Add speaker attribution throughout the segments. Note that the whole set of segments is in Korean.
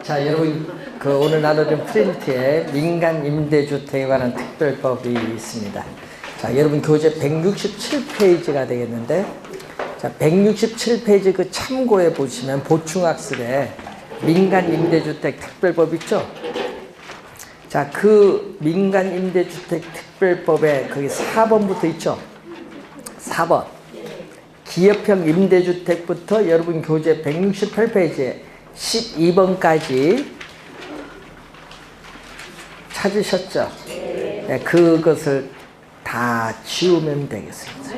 Speaker 1: 자, 여러분, 오늘 나눠준 프린트에 민간 임대주택에 관한 특별법이 있습니다. 자, 여러분 교재 167페이지가 되겠는데, 자, 167페이지 그 참고해 보시면 보충학습에 민간 임대주택 특별법 있죠? 자, 그 민간 임대주택 특별법에 거기 4번부터 있죠? 4번. 기업형 임대주택부터 여러분 교재 168페이지에 12번까지 찾으셨죠? 네, 그것을 다 지우면 되겠습니다.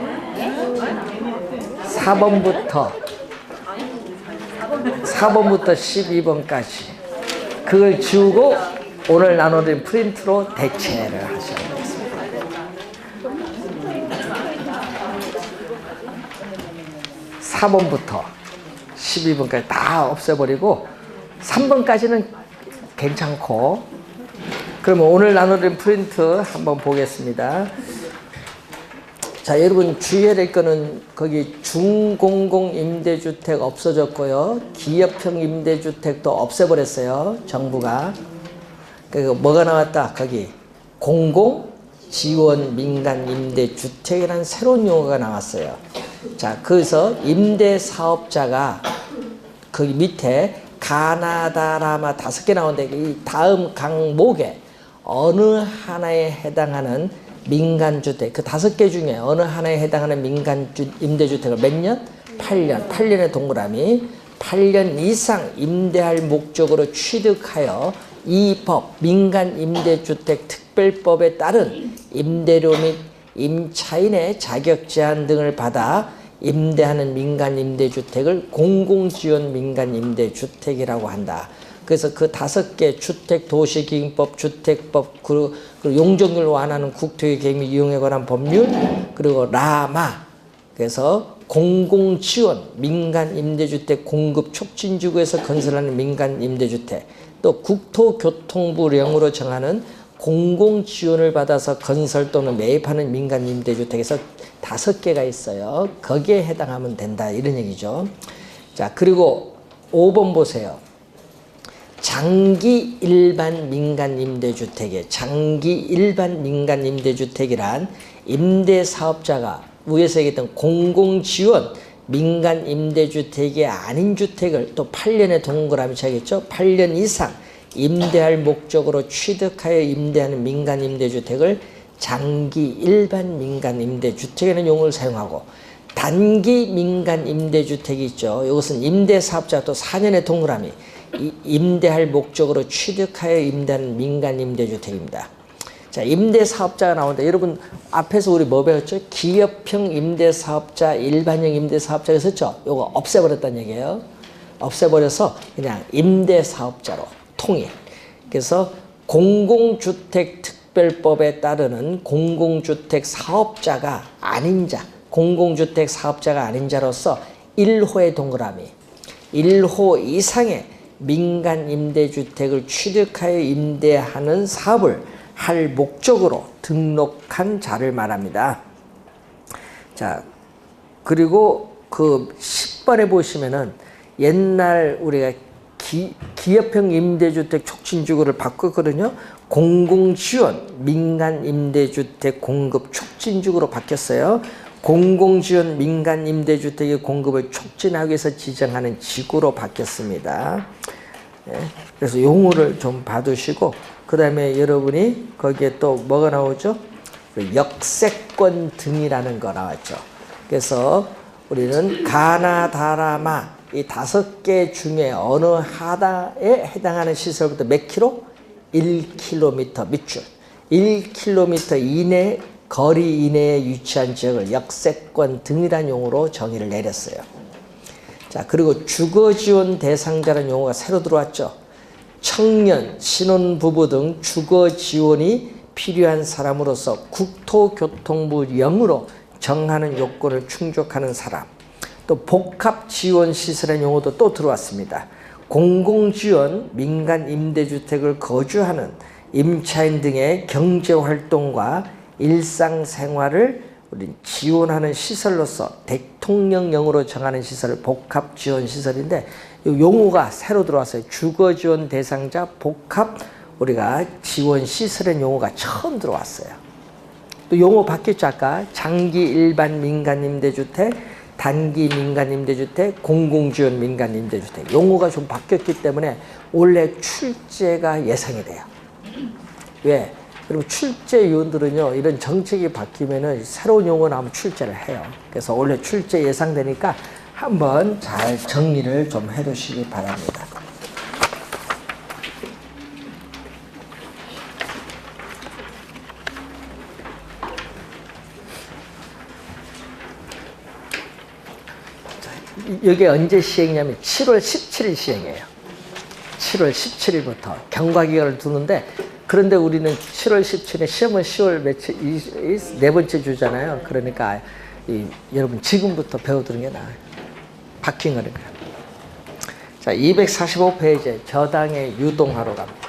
Speaker 1: 4번부터 12번까지 그걸 지우고 오늘 나눠드린 프린트로 대체를 하셔야 되겠습니다. 4번부터 12번까지 다 없애버리고 3번까지는 괜찮고, 그러면 오늘 나눠드린 프린트 한번 보겠습니다. 자, 여러분 주의해야 될 거는 거기 중공공 임대주택 없어졌고요. 기업형 임대주택도 없애버렸어요. 정부가. 그리고 뭐가 나왔다? 거기 공공 지원 민간 임대주택이라는 새로운 용어가 나왔어요. 자, 그래서 임대사업자가 거기 밑에 가나다라마 5개 나오는데 이 다음 강목에 어느 하나에 해당하는 민간주택, 그 5개 중에 어느 하나에 해당하는 민간 임대주택을 몇 년? 8년. 8년의 동그라미. 8년 이상 임대할 목적으로 취득하여 이 법, 민간 임대주택 특별법에 따른 임대료 및 임차인의 자격 제한 등을 받아 임대하는 민간 임대주택을 공공지원 민간 임대주택이라고 한다. 그래서 그 5개 주택 도시기금법, 주택법, 그리고 용적률 완화하는 국토의 계획 이용에 관한 법률, 그리고 라마, 그래서 공공지원 민간 임대주택 공급 촉진지구에서 건설하는 민간 임대주택, 또 국토교통부령으로 정하는 공공지원을 받아서 건설 또는 매입하는 민간 임대주택에서 5개가 있어요. 거기에 해당하면 된다, 이런 얘기죠. 자, 그리고 5번 보세요. 장기 일반 민간 임대주택에, 장기 일반 민간 임대주택이란 임대사업자가 위에서 얘기했던 공공지원 민간 임대주택이 아닌 주택을 또 8년의 동그라미 쳐야겠죠. 8년 이상 임대할 목적으로 취득하여 임대하는 민간 임대주택을 장기 일반 민간 임대주택이라는 용어를 사용하고, 단기 민간 임대주택이 있죠. 이것은 임대사업자가 또 4년의 동그라미 임대할 목적으로 취득하여 임대하는 민간 임대주택입니다. 자, 임대사업자가 나오는데 여러분 앞에서 우리 뭐 배웠죠? 기업형 임대사업자, 일반형 임대사업자 했었죠? 요거 없애버렸다는 얘기예요. 없애버려서 그냥 임대사업자로 통일. 그래서 공공주택 특별법에 따르는 공공주택 사업자가 아닌 자, 공공주택 사업자가 아닌 자로서 1호의 동그라미, 1호 이상의 민간 임대주택을 취득하여 임대하는 사업을 할 목적으로 등록한 자를 말합니다. 자, 그리고 그 10번에 보시면은 옛날 우리가 기업형 임대주택 촉진지구를 바꿨거든요. 공공지원 민간 임대주택 공급 촉진지구로 바뀌었어요. 공공지원 민간 임대주택의 공급을 촉진하기 위해서 지정하는 지구로 바뀌었습니다. 네, 그래서 용어를 좀 봐두시고, 그 다음에 여러분이 거기에 또 뭐가 나오죠? 역세권 등이라는 거 나왔죠. 그래서 우리는 가나다라마 이 5개 중에 어느 하나에 해당하는 시설부터 몇 킬로? 1km 밑줄. 1km 이내 거리 이내에 위치한 지역을 역세권 등이라는 용어로 정의를 내렸어요. 자, 그리고 주거지원 대상자라는 용어가 새로 들어왔죠. 청년, 신혼부부 등 주거지원이 필요한 사람으로서 국토교통부령으로 정하는 요건을 충족하는 사람. 또 복합지원시설의 용어도 또 들어왔습니다. 공공지원 민간 임대주택을 거주하는 임차인 등의 경제활동과 일상생활을 우리 지원하는 시설로서 대통령령으로 정하는 시설을 복합지원시설인데, 용어가 새로 들어왔어요. 주거지원 대상자 복합 우리가 지원 시설의 용어가 처음 들어왔어요. 또 용어 바뀌었죠. 아까 장기 일반 민간 임대주택, 단기 민간 임대주택, 공공지원 민간 임대주택 용어가 좀 바뀌었기 때문에 원래 출제가 예상이 돼요. 왜? 그리고 출제위원들은요 이런 정책이 바뀌면은 새로운 용어 나오면 출제를 해요. 그래서 원래 출제 예상되니까 한번 잘 정리를 좀 해두시기 바랍니다. 이게 언제 시행이냐면 7월 17일 시행이에요. 7월 17일부터 경과기간을 두는데 그런데 우리는 7월 17일에 시험은 10월 며칠 네 번째 주잖아요. 그러니까 여러분 지금부터 배워두는 게 나아요. 바뀐 거니까. 자, 245페이지에 저당의 유동화로 갑니다.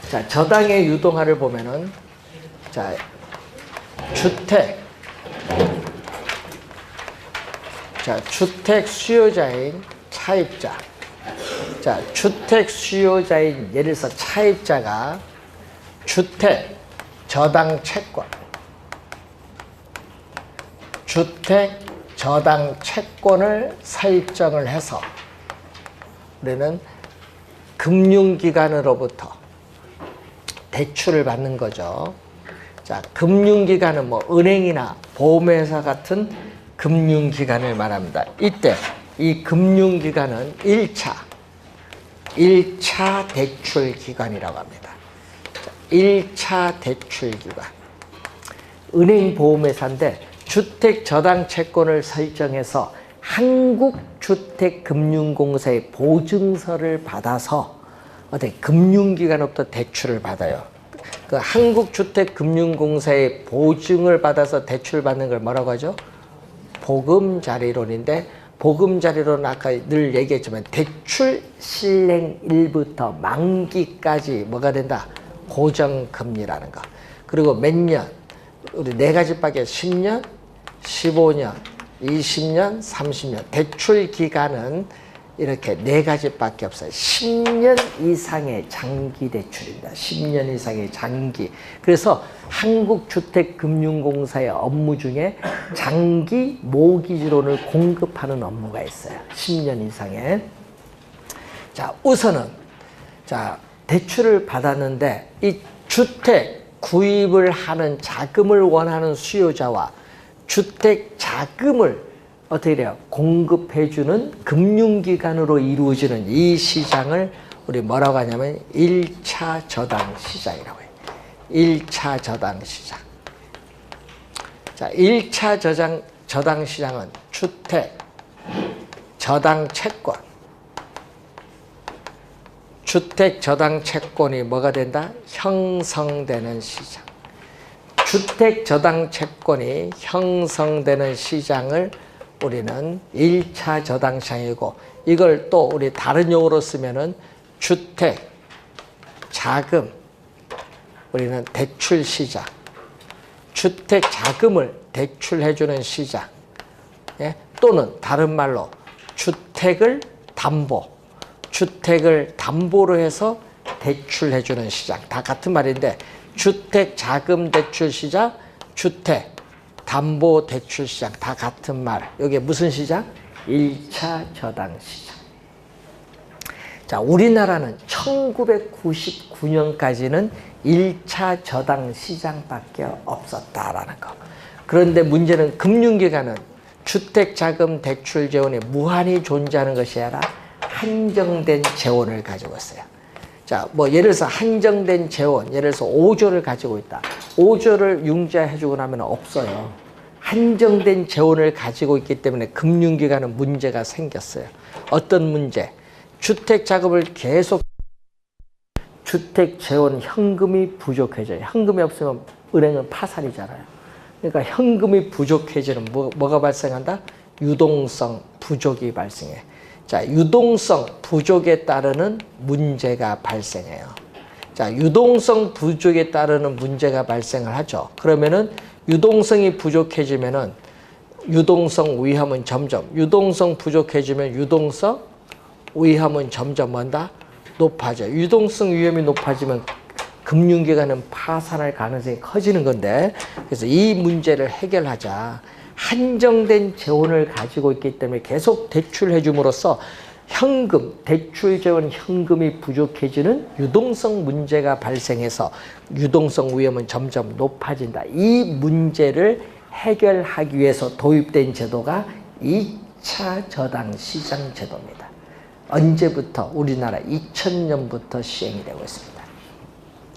Speaker 1: 자, 저당의 유동화를 보면은 자, 주택 수요자인 차입자. 자, 주택 수요자인 예를 들어서 차입자가 주택 저당 채권을 설정을 해서 우리는 금융기관으로부터 대출을 받는 거죠. 자, 금융기관은 뭐 은행이나 보험회사 같은 금융기관을 말합니다. 이때 이 금융기관은 1차 대출기관이라고 합니다. 1차 대출기관. 은행보험회사인데 주택저당채권을 설정해서 한국주택금융공사의 보증서를 받아서 금융기관으로부터 대출을 받아요. 그 한국주택금융공사의 보증을 받아서 대출을 받는 걸 뭐라고 하죠? 보금자리론인데 보금자리론은 아까 늘 얘기했지만 대출 실행일부터 만기까지 뭐가 된다? 고정금리라는 거. 그리고 몇 년? 우리 네 가지밖에 10년, 15년, 20년, 30년. 대출 기간은 이렇게 네 가지밖에 없어요. 10년 이상의 장기 대출입니다. 10년 이상의 장기. 그래서 한국주택금융공사의 업무 중에 장기 모기지론을 공급하는 업무가 있어요. 10년 이상의. 자, 우선은 자, 대출을 받았는데 이 주택 구입을 하는 자금을 원하는 수요자와 주택 자금을 어떻게 돼요? 공급해주는 금융기관으로 이루어지는 이 시장을 우리 뭐라고 하냐면 1차 저당 시장이라고 해요. 1차 저당 시장. 자, 1차 저당 시장은 주택 저당 채권. 주택 저당 채권이 뭐가 된다? 형성되는 시장. 주택 저당 채권이 형성되는 시장을 우리는 1차 저당 시장이고 이걸 또 우리 다른 용어로 쓰면은 주택 자금 우리는 대출 시장. 주택 자금을 대출해주는 시장. 예? 또는 다른 말로 주택을 담보로 해서 대출해주는 시장. 다 같은 말인데 주택 자금 대출 시장, 주택 담보 대출 시장 다 같은 말. 여기 무슨 시장? 1차 저당 시장. 자, 우리나라는 1999년까지는 1차 저당 시장밖에 없었다라는 거. 그런데 문제는 금융기관은 주택자금 대출 재원이 무한히 존재하는 것이 아니라 한정된 재원을 가지고 있어요. 자, 뭐 예를 들어서 한정된 재원, 예를 들어서 5조를 가지고 있다. 5조를 융자해주고 나면 없어요. 한정된 재원을 가지고 있기 때문에 금융기관은 문제가 생겼어요. 어떤 문제? 주택자금을 계속 주택 재원 현금이 부족해져요. 현금이 없으면 은행은 파산이잖아요. 그러니까 현금이 부족해지는 뭐가 발생한다? 유동성 부족이 발생해. 자, 유동성 부족에 따르는 문제가 발생해요. 자, 유동성 부족에 따르는 문제가 발생을 하죠. 그러면은 유동성이 부족해지면은 유동성 위험은 점점 유동성 부족해지면 유동성 위험은 점점 뭔다? 높아져. 유동성 위험이 높아지면 금융기관은 파산할 가능성이 커지는 건데, 그래서 이 문제를 해결하자. 한정된 재원을 가지고 있기 때문에 계속 대출해 줌으로써 현금, 대출 재원 현금이 부족해지는 유동성 문제가 발생해서 유동성 위험은 점점 높아진다. 이 문제를 해결하기 위해서 도입된 제도가 2차 저당 시장 제도입니다. 언제부터? 우리나라 2000년부터 시행이 되고 있습니다.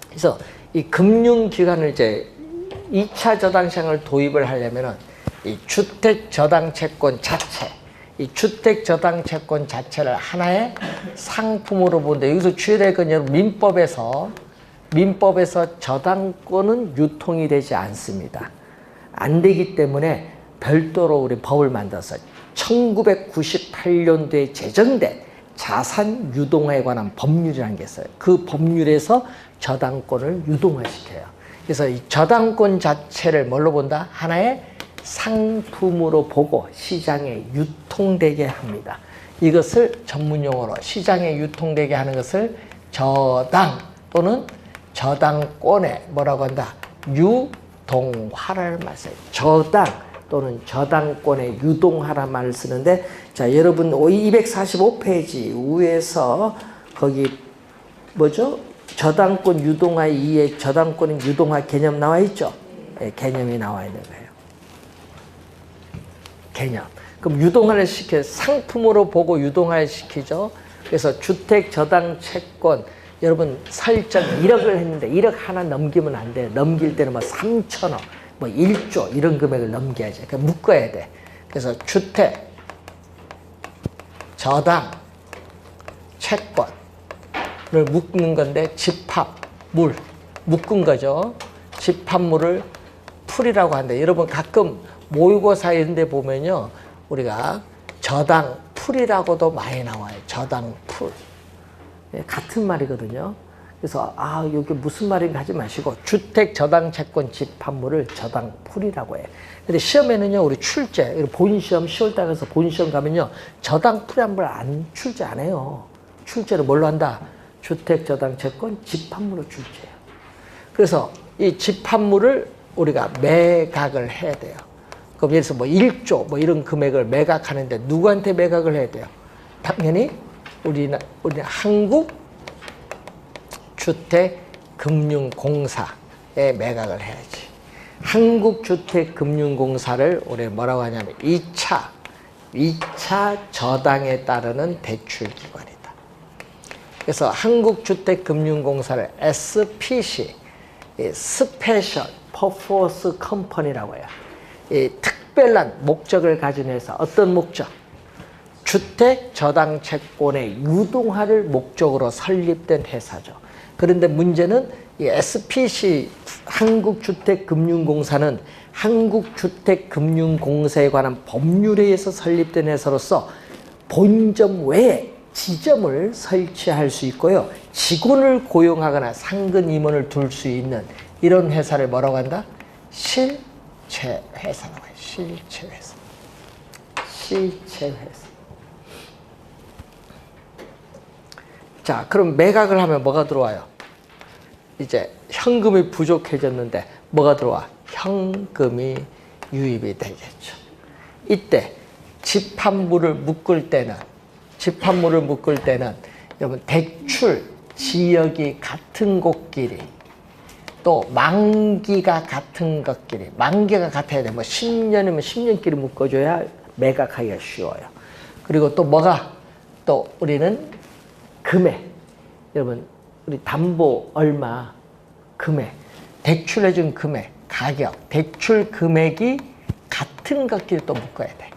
Speaker 1: 그래서 이 금융기관을 이제 2차 저당 시장을 도입을 하려면은 이 주택 저당 채권 자체, 이 주택 저당 채권 자체를 하나의 상품으로 보는데, 여기서 주의될 건 여러분, 민법에서 저당권은 유통이 되지 않습니다. 안 되기 때문에 별도로 우리 법을 만들어서 1998년도에 제정된 자산 유동화에 관한 법률이라는 게 있어요. 그 법률에서 저당권을 유동화시켜요. 그래서 이 저당권 자체를 뭘로 본다? 하나의 상품으로 보고 시장에 유통되게 합니다. 이것을 전문용어로 시장에 유통되게 하는 것을 저당 또는 저당권의 뭐라고 한다? 유동화를 말해요. 저당 또는 저당권의 유동화란 말을 쓰는데, 자, 여러분 245페이지 위에서 거기 뭐죠? 저당권 유동화 2에 저당권의 유동화 개념 나와 있죠? 네, 개념이 나와 있는 거예요. 개념. 그럼 유동화를 상품으로 보고 유동화를 시키죠. 그래서 주택 저당 채권, 여러분 설정 1억을 했는데 1억 하나 넘기면 안 돼요. 넘길 때는 뭐 3천억, 뭐 1조 이런 금액을 넘겨야지. 그러니까 묶어야 돼. 그래서 주택 저당 채권을 묶는 건데, 집합물 묶은 거죠. 집합물을 풀이라고 한대. 여러분 가끔 모의고사 이런 데 보면요, 우리가 저당 풀이라고도 많이 나와요. 저당 풀. 같은 말이거든요. 그래서 여기 무슨 말인가 하지 마시고 주택 저당 채권 집합물을 저당 풀이라고 해요. 근데 시험에는요, 우리 출제, 본인 시험 10월달 가서 본인 시험 가면요, 저당 풀이 한 번 안 출제 안 해요. 출제를 뭘로 한다? 주택 저당 채권 집합물로 출제해요. 그래서 이 집합물을 우리가 매각을 해야 돼요. 그럼 예를 들어서 뭐 1조 뭐 이런 금액을 매각하는데 누구한테 매각을 해야 돼요? 당연히 우리 한국주택금융공사에 매각을 해야지. 한국주택금융공사를 우리 뭐라고 하냐면 2차 저당에 따르는 대출기관이다. 그래서 한국주택금융공사를 SPC, 스페셜 퍼포스 컴퍼니라고 해요. 이 특별한 목적을 가진 회사. 어떤 목적? 주택 저당 채권의 유동화를 목적으로 설립된 회사죠. 그런데 문제는 이 SPC 한국주택금융공사는 한국주택금융공사에 관한 법률에 의해서 설립된 회사로서 본점 외에 지점을 설치할 수 있고요, 직원을 고용하거나 상근 임원을 둘 수 있는 이런 회사를 뭐라고 한다? 실체 회사라고 해요. 실체 회사. 실체 회사. 자, 그럼 매각을 하면 뭐가 들어와요? 이제 현금이 부족해졌는데 뭐가 들어와? 현금이 유입이 되겠죠. 이때 집합물을 묶을 때는 여러분 대출 지역이 같은 곳끼리, 또 만기가 같은 것끼리, 만기가 같아야 돼. 뭐 10년이면 10년끼리 묶어줘야 매각하기가 쉬워요. 그리고 또 뭐가, 또 우리는 금액, 여러분 우리 담보 얼마, 금액, 대출해준 금액, 가격, 대출 금액이 같은 것끼리 또 묶어야 돼.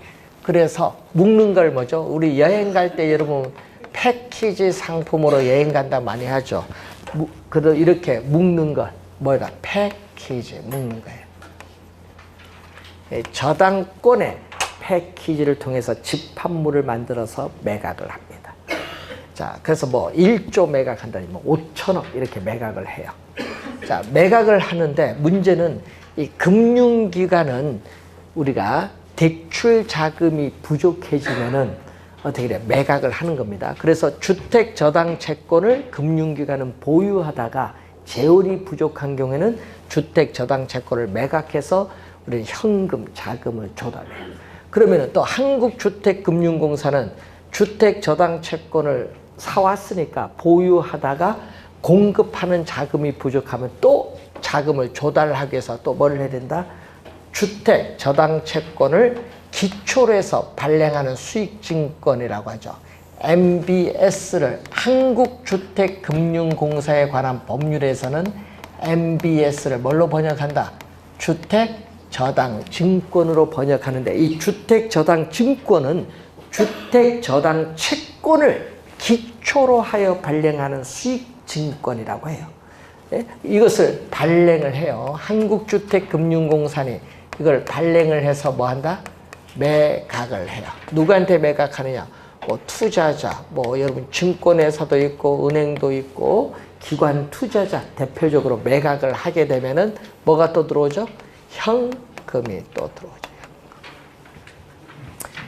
Speaker 1: 그래서 묶는 걸 뭐죠? 우리 여행 갈 때 여러분 패키지 상품으로 여행 간다 많이 하죠. 그래도 이렇게 묶는 걸 뭐가? 패키지 묶는 거예요. 저당권의 패키지를 통해서 집합물을 만들어서 매각을 합니다. 자, 그래서 뭐 1조 매각한다니 뭐 5천억 이렇게 매각을 해요. 자, 매각을 하는데 문제는 이 금융기관은 우리가 대출 자금이 부족해지면은 어떻게 돼? 매각을 하는 겁니다. 그래서 주택 저당 채권을 금융기관은 보유하다가 재원이 부족한 경우에는 주택 저당 채권을 매각해서 우리는 현금, 자금을 조달해요. 그러면 또 한국주택금융공사는 주택 저당 채권을 사왔으니까 보유하다가 공급하는 자금이 부족하면 또 자금을 조달하기 위해서 또 뭘 해야 된다? 주택 저당 채권을 기초로 해서 발행하는 수익증권이라고 하죠. MBS를 한국주택금융공사에 관한 법률에서는 MBS를 뭘로 번역한다? 주택저당증권으로 번역하는데 이 주택저당증권은 주택저당 채권을 기초로 하여 발행하는 수익증권이라고 해요. 이것을 발행을 해요. 한국주택금융공사는 이걸 발행을 해서 뭐 한다? 매각을 해요. 누구한테 매각하느냐? 뭐 투자자, 뭐 여러분 증권회사도 있고 은행도 있고 기관 투자자 대표적으로 매각을 하게 되면은 뭐가 또 들어오죠? 현금이 또 들어오죠.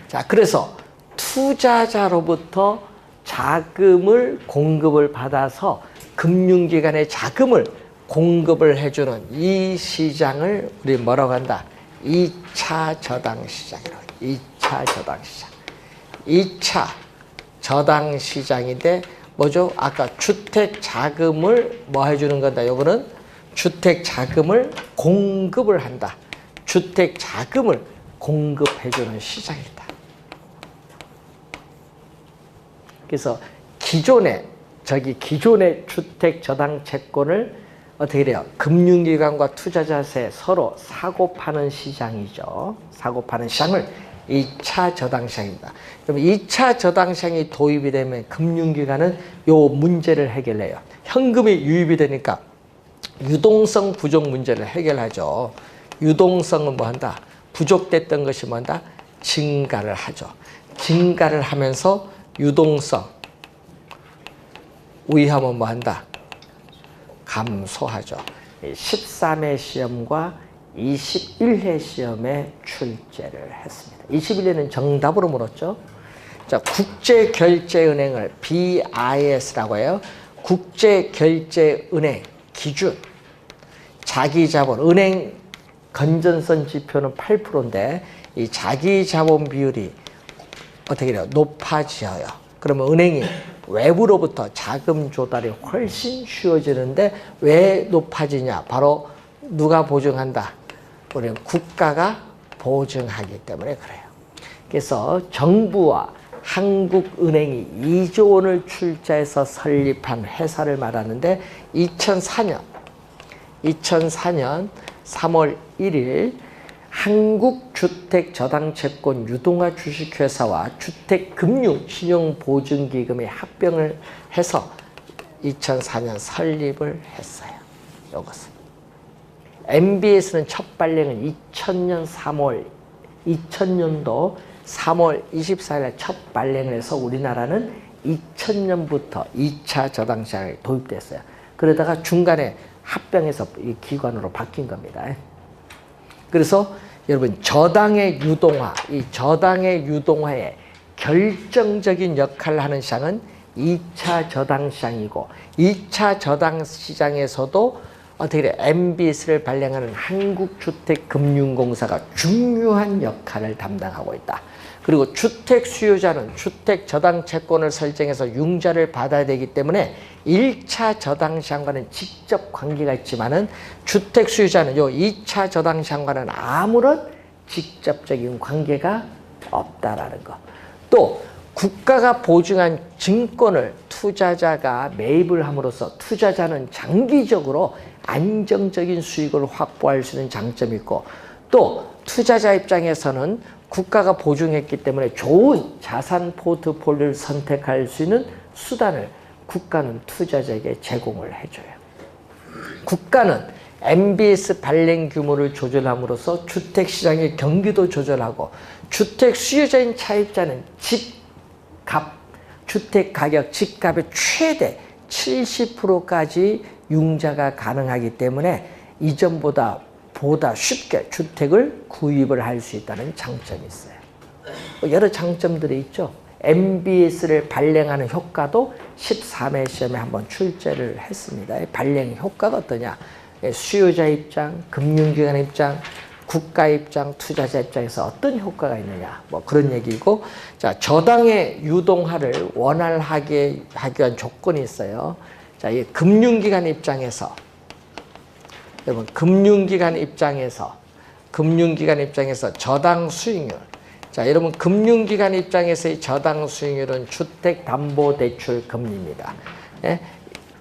Speaker 1: 자, 그래서 투자자로부터 자금을 공급을 받아서 금융기관의 자금을 공급을 해주는 이 시장을 우리 뭐라고 한다? 2차 저당시장이라고 해요. 2차 저당시장. 2차 저당시장인데 뭐죠? 아까 주택 자금을 뭐 해주는 건다? 요거는 주택 자금을 공급을 한다. 주택 자금을 공급해주는 시장이다. 그래서 기존의 주택 저당 채권을 어떻게 돼요? 금융기관과 투자자세 서로 사고 파는 시장이죠. 사고 파는 시장을 2차 저당시장입니다. 그럼 2차 저당시장이 도입이 되면 금융기관은 요 문제를 해결해요. 현금이 유입이 되니까 유동성 부족 문제를 해결하죠. 유동성은 뭐 한다? 부족됐던 것이 뭐 한다? 증가를 하죠. 증가를 하면서 유동성, 위험은 뭐 한다? 감소하죠. 13회 시험과 21회 시험에 출제를 했습니다. 21회는 정답으로 물었죠. 자, 국제결제은행을 BIS라고 해요. 국제결제은행 기준 자기자본, 은행 건전성 지표는 8%인데 이 자기자본 비율이 어떻게 돼요? 높아져요. 그러면 은행이 외부로부터 자금 조달이 훨씬 쉬워지는데 왜 높아지냐? 바로 누가 보증한다? 우리는 국가가 보증하기 때문에 그래요. 그래서 정부와 한국은행이 2조 원을 출자해서 설립한 회사를 말하는데 2004년 3월 1일 한국주택저당채권 유동화 주식회사와 주택금융신용보증기금이 합병을 해서 2004년 설립을 했어요. 이것은. MBS는 첫 발행은 2000년도 3월 24일 첫 발행을 해서 우리나라는 2000년부터 2차 저당시장이 도입됐어요. 그러다가 중간에 합병해서 이 기관으로 바뀐 겁니다. 그래서 여러분 저당의 유동화, 이 저당의 유동화에 결정적인 역할을 하는 시장은 2차 저당시장이고 2차 저당시장에서도 어떻게 돼? MBS를 발행하는 한국주택금융공사가 중요한 역할을 담당하고 있다. 그리고 주택 수요자는 주택 저당 채권을 설정해서 융자를 받아야 되기 때문에 1차 저당 시장과는 직접 관계가 있지만은 주택 수요자는 요 2차 저당 시장과는 아무런 직접적인 관계가 없다라는 거. 또 국가가 보증한 증권을 투자자가 매입을 함으로써 투자자는 장기적으로 안정적인 수익을 확보할 수 있는 장점이 있고 또 투자자 입장에서는 국가가 보증했기 때문에 좋은 자산 포트폴리오를 선택할 수 있는 수단을 국가는 투자자에게 제공을 해줘요. 국가는 MBS 발행 규모를 조절함으로써 주택시장의 경기도 조절하고 주택 수요자인 차입자는 주택가격, 집값의 최대 70%까지 융자가 가능하기 때문에 이전보다 쉽게 주택을 구입을 할 수 있다는 장점이 있어요. 여러 장점들이 있죠. MBS를 발행하는 효과도 13회 시험에 한번 출제를 했습니다. 발행 효과가 어떠냐? 수요자 입장, 금융기관 입장, 국가 입장, 투자자 입장에서 어떤 효과가 있느냐, 뭐 그런 얘기고, 자, 저당의 유동화를 원활하게 하기 위한 조건이 있어요. 자, 이 금융기관 입장에서, 여러분, 금융기관 입장에서 저당 수익률. 자, 여러분, 금융기관 입장에서의 저당 수익률은 주택담보대출 금리입니다. 예?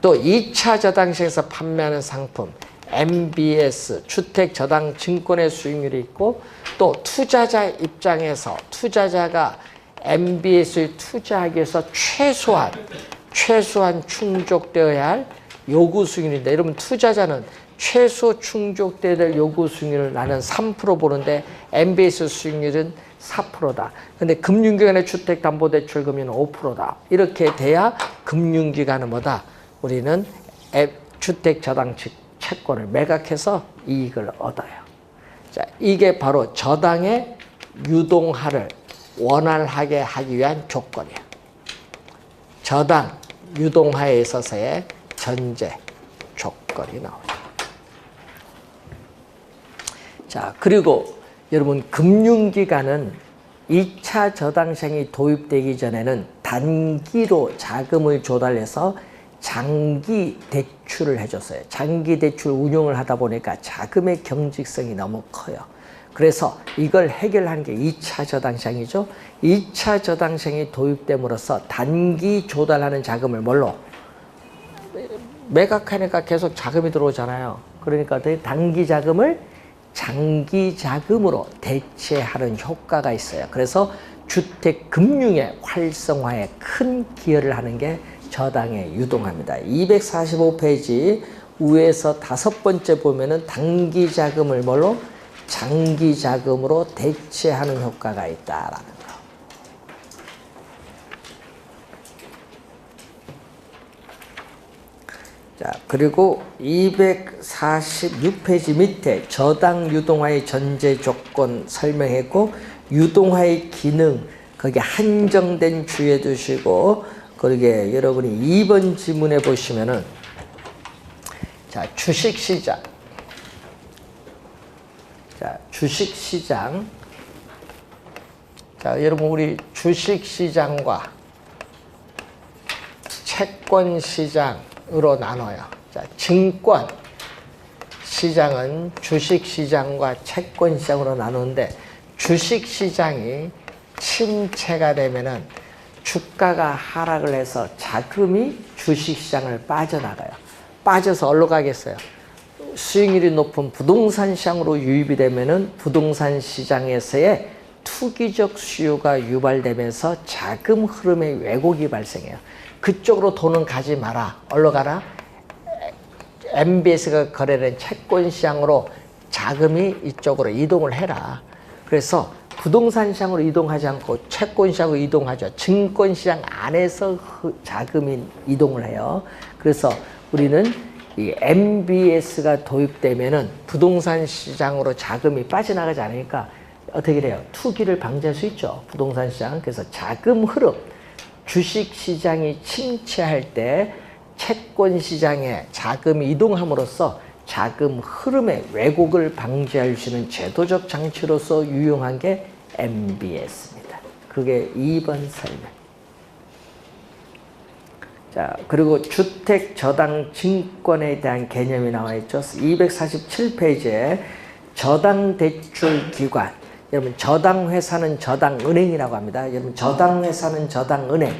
Speaker 1: 또 2차 저당 시에서 판매하는 상품, MBS, 주택저당증권의 수익률이 있고, 또 투자자 입장에서 투자자가 MBS에 투자하기 위해서 최소한 충족되어야 할 요구 수익률인데, 여러분 투자자는 최소 충족되어야 될 요구 수익률을 나는 3% 보는데 MBS 수익률은 4%다. 근데 금융기관의 주택담보대출 금리는 5%다. 이렇게 돼야 금융기관은 뭐다? 우리는 주택저당 채권을 매각해서 이익을 얻어요. 자, 이게 바로 저당의 유동화를 원활하게 하기 위한 조건이에요. 저당 유동화에 있어서의 전제 조건이 나오죠. 자, 그리고 여러분, 금융기관은 2차 저당시장이 도입되기 전에는 단기로 자금을 조달해서 장기 대출을 해줬어요. 장기 대출 운용을 하다 보니까 자금의 경직성이 너무 커요. 그래서 이걸 해결하는 게 2차 저당시장이죠. 2차 저당시장이 도입됨으로써 단기 조달하는 자금을 뭘로? 매각하니까 계속 자금이 들어오잖아요. 그러니까 단기 자금을 장기 자금으로 대체하는 효과가 있어요. 그래서 주택 금융의 활성화에 큰 기여를 하는 게 저당의 유동화입니다. 245페이지 위에서 5번째 보면은 단기 자금을 뭘로? 장기 자금으로 대체하는 효과가 있다라는 거. 자, 그리고 246페이지 밑에 저당 유동화의 전제 조건 설명했고, 유동화의 기능 거기에 한정된 주의해 두시고, 그러게 여러분이 2번 지문에 보시면은, 자, 주식시장. 자, 주식시장. 자, 여러분, 우리 주식시장과 채권시장으로 나눠요. 자, 증권 시장은 주식시장과 채권시장으로 나누는데, 주식시장이 침체가 되면은 주가가 하락을 해서 자금이 주식시장을 빠져나가요. 빠져서 어디로 가겠어요? 수익률이 높은 부동산 시장으로 유입이 되면은 부동산 시장에서의 투기적 수요가 유발되면서 자금 흐름의 왜곡이 발생해요. 그쪽으로 돈은 가지 마라. 어디로 가라? MBS가 거래된 채권 시장으로 자금이 이쪽으로 이동을 해라. 그래서 부동산 시장으로 이동하지 않고 채권 시장으로 이동하죠. 증권 시장 안에서 자금이 이동을 해요. 그래서 우리는 이 MBS가 도입되면은 부동산 시장으로 자금이 빠져나가지 않으니까 어떻게 돼요? 투기를 방지할 수 있죠. 부동산 시장. 그래서 자금 흐름, 주식 시장이 침체할 때 채권 시장에 자금이 이동함으로써 자금 흐름의 왜곡을 방지할 수 있는 제도적 장치로서 유용한 게 MBS입니다. 그게 2번 설명. 자, 그리고 주택 저당 증권에 대한 개념이 나와 있죠. 247페이지에 저당 대출 기관. 여러분, 저당 회사는 저당 은행이라고 합니다. 여러분, 저당 회사는 저당 은행.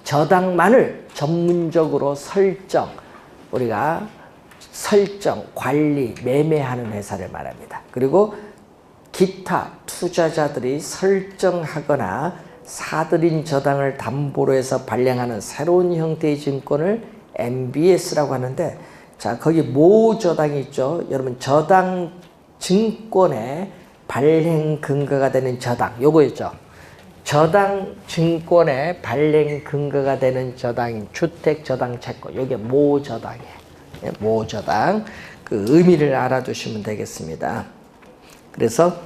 Speaker 1: 저당만을 전문적으로 우리가 관리, 매매하는 회사를 말합니다. 그리고 기타 투자자들이 설정하거나 사들인 저당을 담보로 해서 발행하는 새로운 형태의 증권을 MBS라고 하는데, 자, 거기 모저당이 있죠. 여러분, 저당 증권의 발행 근거가 되는 저당, 요거였죠. 저당 증권의 발행 근거가 되는 저당인 주택 저당 채권, 요게 모저당이에요. 모저당. 그 의미를 알아두시면 되겠습니다. 그래서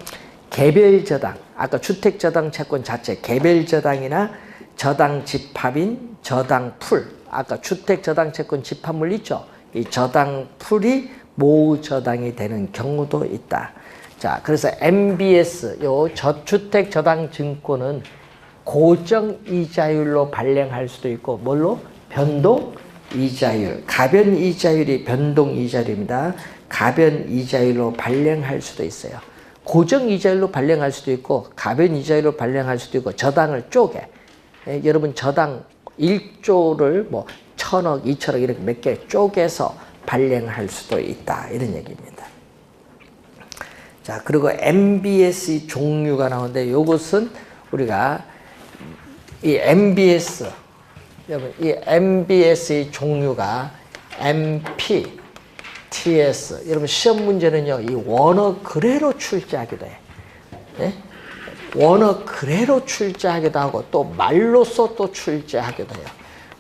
Speaker 1: 개별 저당, 아까 주택 저당 채권 자체 개별 저당이나 저당 집합인 저당풀, 아까 주택 저당 채권 집합물 있죠? 이 저당풀이 모저당이 되는 경우도 있다. 자, 그래서 MBS, 요 저주택 저당 증권은 고정 이자율로 발행할 수도 있고, 뭘로? 변동 이자율. 가변 이자율이 변동 이자율입니다. 가변 이자율로 발행할 수도 있어요. 고정 이자율로 발행할 수도 있고, 가변 이자율로 발행할 수도 있고, 저당을 쪼개. 예, 여러분 저당 1조를 뭐 1,000억, 2,000억 이렇게 몇 개 쪼개서 발행할 수도 있다. 이런 얘기입니다. 자, 그리고 MBS 종류가 나오는데, 이것은 우리가 이 MBS, 여러분 이 MBS의 종류가 MP, TS, 여러분 시험 문제는요, 이 원어 그대로 출제하기도 해. 네? 원어 그대로 출제하기도 하고, 또 말로써 또 출제하기도 해요.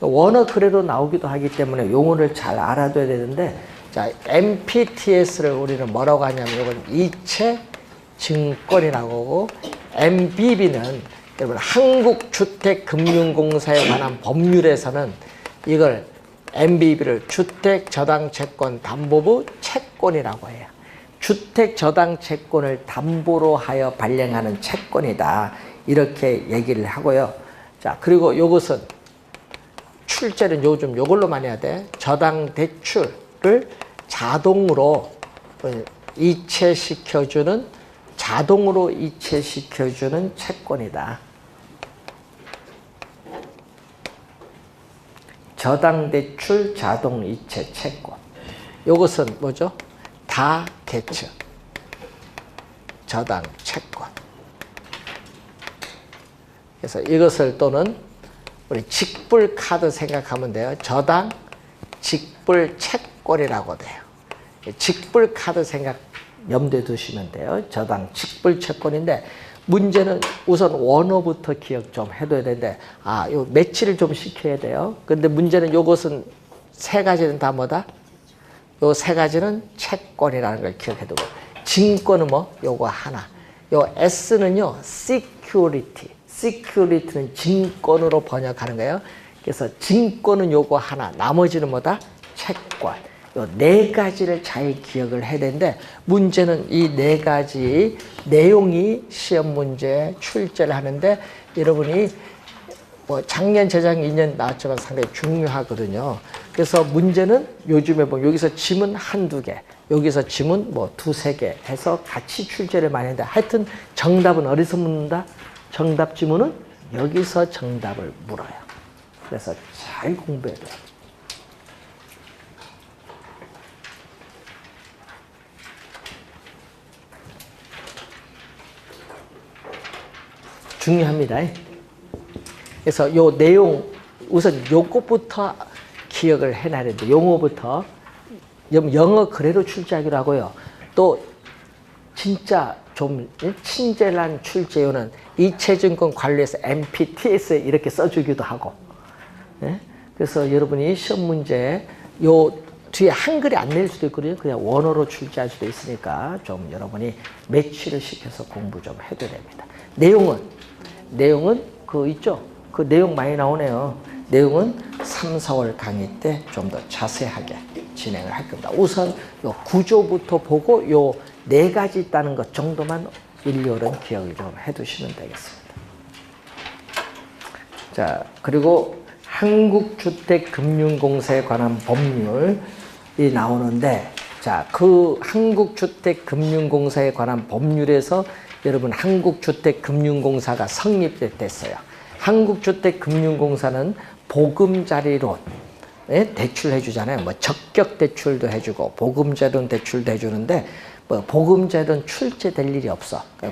Speaker 1: 원어 그대로 나오기도 하기 때문에 용어를 잘 알아둬야 되는데, 자, MPTS를 우리는 뭐라고 하냐면, 이건 이체 증권이라고 하고, MBB는 여러분 한국주택금융공사에 관한 법률에서는 이걸 MBB를 주택저당채권담보부 채권이라고 해요. 주택저당채권을 담보로 하여 발행하는 채권이다. 이렇게 얘기를 하고요. 자, 그리고 요것은 출제는 요즘 요걸로 많이 해야 돼. 저당대출을 자동으로 자동으로 이체시켜주는 채권이다. 저당대출 자동이체 채권. 요것은 뭐죠? 다계층 저당채권. 그래서 이것을 또는 우리 직불카드 생각하면 돼요. 저당 직불채권이라고 돼요. 직불카드 생각 염두에 두시면 돼요. 저당 직불채권인데, 문제는 우선 원어부터 기억 좀 해둬야 되는데, 요 매치를 좀 시켜야 돼요. 근데 문제는 요것은 세 가지는 다 뭐다? 요 세 가지는 채권이라는 걸 기억해두고, 증권은 뭐? 요거 하나. 요 S는요, security는 증권으로 번역하는 거예요. 그래서 증권은 요거 하나, 나머지는 뭐다? 채권. 요 네 가지를 잘 기억을 해야 되는데, 문제는 이 네 가지 내용이 시험 문제 출제를 하는데, 여러분이 뭐 작년, 재작 2년 나왔지만 상당히 중요하거든요. 그래서 문제는 요즘에 보면 여기서 지문 한두 개, 여기서 지문 뭐 두세 개 해서 같이 출제를 많이 했는데, 하여튼 정답은 어디서 묻는다? 정답 지문은 여기서 정답을 물어요. 그래서 잘 공부해야 돼요. 중요합니다. 그래서 요 내용, 우선 요것부터 기억을 해놔야 되는데, 용어부터. 영어 그대로 출제하기로 하고요. 또 진짜 좀 친절한 출제요는 이체증권 관리에서 MPTS 이렇게 써주기도 하고. 네? 그래서 여러분이 시험 문제 요 뒤에 한글이 안 낼 수도 있거든요. 그냥 원어로 출제할 수도 있으니까 좀 여러분이 매치를 시켜서 공부 좀 해도 됩니다. 내용은 그 있죠? 그 내용 많이 나오네요. 내용은 3, 4월 강의 때 좀 더 자세하게 진행을 할 겁니다. 우선 요 구조부터 보고 요 네 가지 있다는 것 정도만 1, 2월은 기억을 좀 해두시면 되겠습니다. 자, 그리고 한국주택금융공사에 관한 법률이 나오는데, 자, 그 한국주택금융공사에 관한 법률에서 여러분 한국주택금융공사가 성립됐어요. 한국주택금융공사는 보금자리론 대출해 주잖아요. 뭐 적격 대출도 해주고 보금자리론 대출도 해주는데, 뭐 보금자리론 출제될 일이 없어. 왜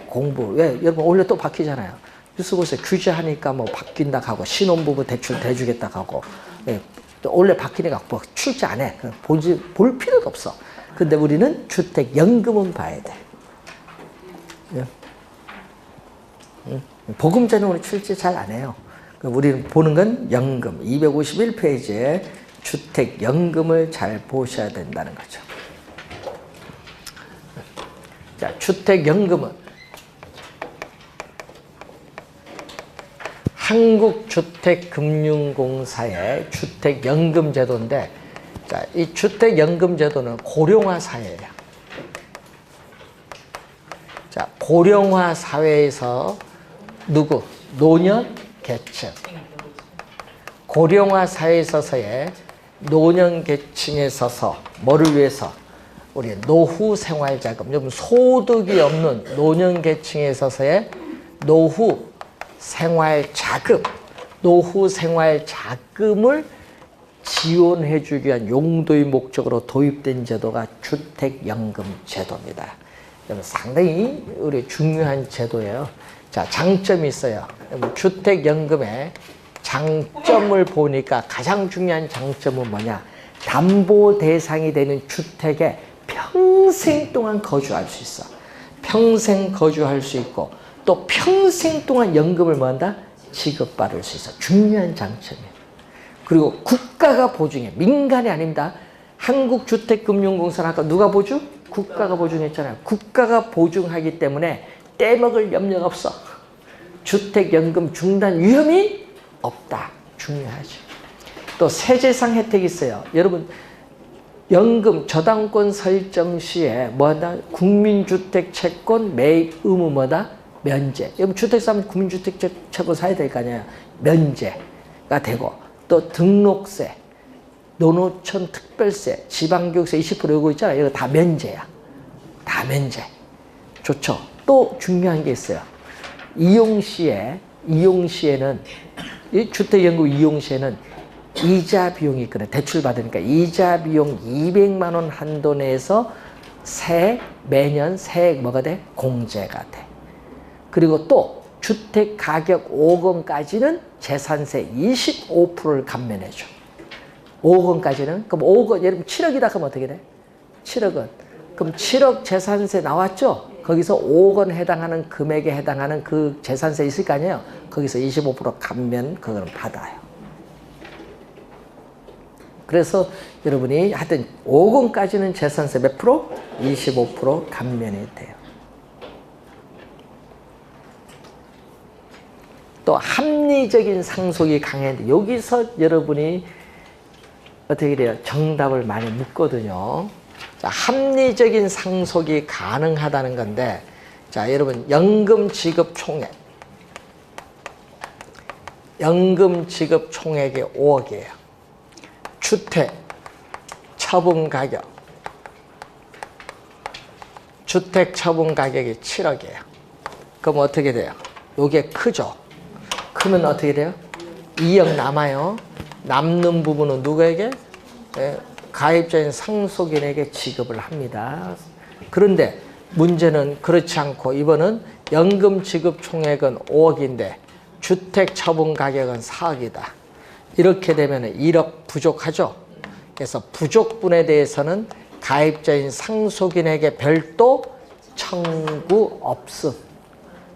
Speaker 1: 여러분 원래 또 바뀌잖아요. 뉴스 보세요. 규제하니까 뭐 바뀐다 하고, 신혼부부 대출 대주겠다 하고, 또 원래 바뀌니까 뭐 출제 안 해. 볼 필요가 없어. 근데 우리는 주택연금은 봐야 돼. 보금자리론 출제 잘 안 해요. 우리는 보는 건 연금, 251페이지에 주택연금을 잘 보셔야 된다는 거죠. 자, 주택연금은 한국주택금융공사의 주택연금제도인데, 자, 이 주택연금제도는 고령화 사회예요. 자, 고령화 사회에서 누구? 노년 계층. 고령화 사회에 있어서의 노년 계층에 있어서 뭐를 위해서? 우리 노후 생활자금, 좀 소득이 없는 노년 계층에 있어서의 노후 생활자금, 노후 생활자금을 지원해주기 위한 용도의 목적으로 도입된 제도가 주택연금 제도입니다. 상당히 우리 중요한 제도예요. 자, 장점이 있어요. 주택연금의 장점을 보니까 가장 중요한 장점은 뭐냐? 담보 대상이 되는 주택에 평생 동안 거주할 수 있어. 평생 거주할 수 있고 또 평생 동안 연금을 뭐 한다? 지급받을 수 있어. 중요한 장점이에요. 그리고 국가가 보증해. 민간이 아닙니다. 한국주택금융공사는 아까 누가 보증? 국가가 보증했잖아요. 국가가 보증하기 때문에 떼먹을 염려가 없어. 주택연금 중단 위험이 없다. 중요하죠. 또 세제상 혜택이 있어요. 여러분 연금 저당권 설정 시에 뭐한다? 국민주택 채권 매입 의무 뭐다? 면제. 여러분 주택 사면 국민주택 채권 사야 될 거 아니에요. 면제가 되고 또 등록세, 노노천 특별세, 지방교육세 20% 이거 있잖아요. 이거 다 면제야. 다 면제. 좋죠. 또 중요한 게 있어요. 이용 시에는 이 주택연금 이용 시에는 이자 비용이 있거든. 대출 받으니까 이자 비용 200만 원 한도 내에서 매년 세액 뭐가 돼? 공제가 돼. 그리고 또 주택 가격 5억 원까지는 재산세 25%를 감면해줘. 5억 원까지는? 그럼 5억 원, 예를 들면 7억이다 그러면 어떻게 돼? 7억 원. 그럼 7억 재산세 나왔죠? 거기서 5억 원 해당하는 금액에 해당하는 그 재산세 있을 거 아니에요? 거기서 25% 감면 그거는 받아요. 그래서 여러분이 하여튼 5억 원까지는 재산세 몇 프로? 25% 감면이 돼요. 또 합리적인 상속이 강했는데 여기서 여러분이 어떻게 돼요? 정답을 많이 묻거든요. 자, 합리적인 상속이 가능하다는 건데, 자, 여러분 연금 지급 총액, 연금 지급 총액이 5억이에요. 주택 처분 가격, 주택 처분 가격이 7억이에요. 그럼 어떻게 돼요? 요게 크죠? 크면 어떻게 돼요? 2억 남아요. 남는 부분은 누구에게? 가입자인 상속인에게 지급을 합니다. 그런데 문제는 그렇지 않고 이번은 연금 지급 총액은 5억인데 주택 처분 가격은 4억이다. 이렇게 되면 1억 부족하죠. 그래서 부족분에 대해서는 가입자인 상속인에게 별도 청구 없음.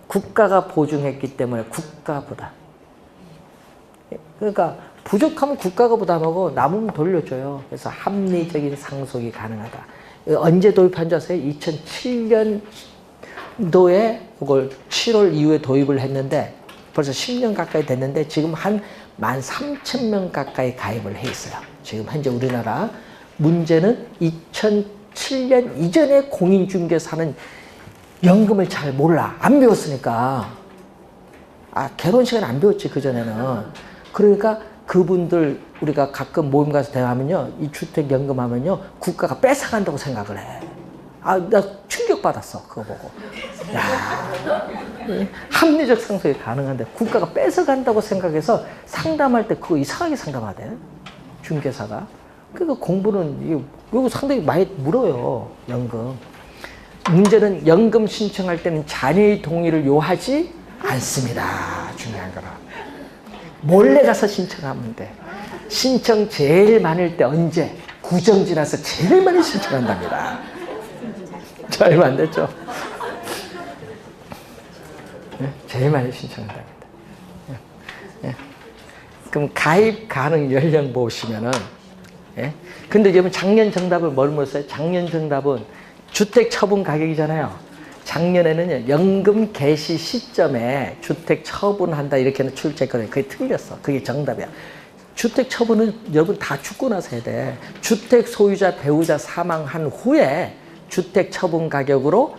Speaker 1: 국가가 보증했기 때문에 국가보다. 그러니까 부족하면 국가가 부담하고 남으면 돌려줘요. 그래서 합리적인 상속이 가능하다. 언제 도입한 줄 아세요? 2007년도에 그걸 7월 이후에 도입을 했는데 벌써 10년 가까이 됐는데 지금 한 13,000명 가까이 가입을 해 있어요. 지금 현재 우리나라. 문제는 2007년 이전에 공인중개사는 연금을 잘 몰라. 안 배웠으니까. 결혼식은 안 배웠지, 그전에는. 그러니까 그분들 우리가 가끔 모임 가서 대화하면요. 이 주택연금 하면요. 국가가 뺏어간다고 생각을 해. 나 충격받았어. 그거 보고. 야, 합리적 상속이 가능한데 국가가 뺏어간다고 생각해서 상담할 때 그거 이상하게 상담하대. 중개사가. 그러니까 공부는 이거 상당히 많이 물어요. 연금. 문제는 연금 신청할 때는 자녀의 동의를 요하지 않습니다. 중요한 거라. 몰래 가서 신청하면 돼. 신청 제일 많을 때 언제? 구정 지나서 제일 많이 신청한답니다. 자, 얼마 안 됐죠? 제일 많이 신청한답니다. 그럼 가입 가능 연령 보시면은, 근데 여러분 작년 정답을 뭘 물었어요? 작년 정답은 주택 처분 가격이잖아요. 작년에는요, 연금 개시 시점에 주택 처분한다 이렇게는 출제했거든요. 그게 틀렸어. 그게 정답이야. 주택 처분은 여러분 다 죽고 나서 해야 돼. 주택 소유자, 배우자 사망한 후에 주택 처분 가격으로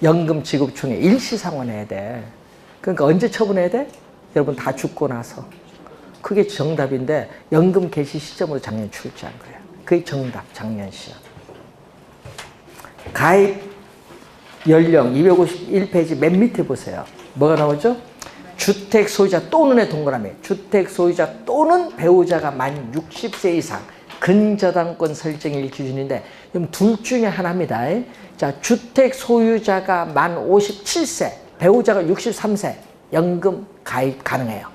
Speaker 1: 연금 지급 중에 일시상환해야 돼. 그러니까 언제 처분해야 돼? 여러분 다 죽고 나서. 그게 정답인데 연금 개시 시점으로 작년 출제한 거예요. 그게 정답, 작년 시험. 가입 연령 251페이지 맨 밑에 보세요. 뭐가 나오죠? 주택 소유자 또는의 동그라미. 주택 소유자 또는 배우자가 만 60세 이상. 근저당권 설정일 기준인데 둘 중에 하나입니다. 자, 주택 소유자가 만 57세, 배우자가 63세, 연금 가입 가능해요.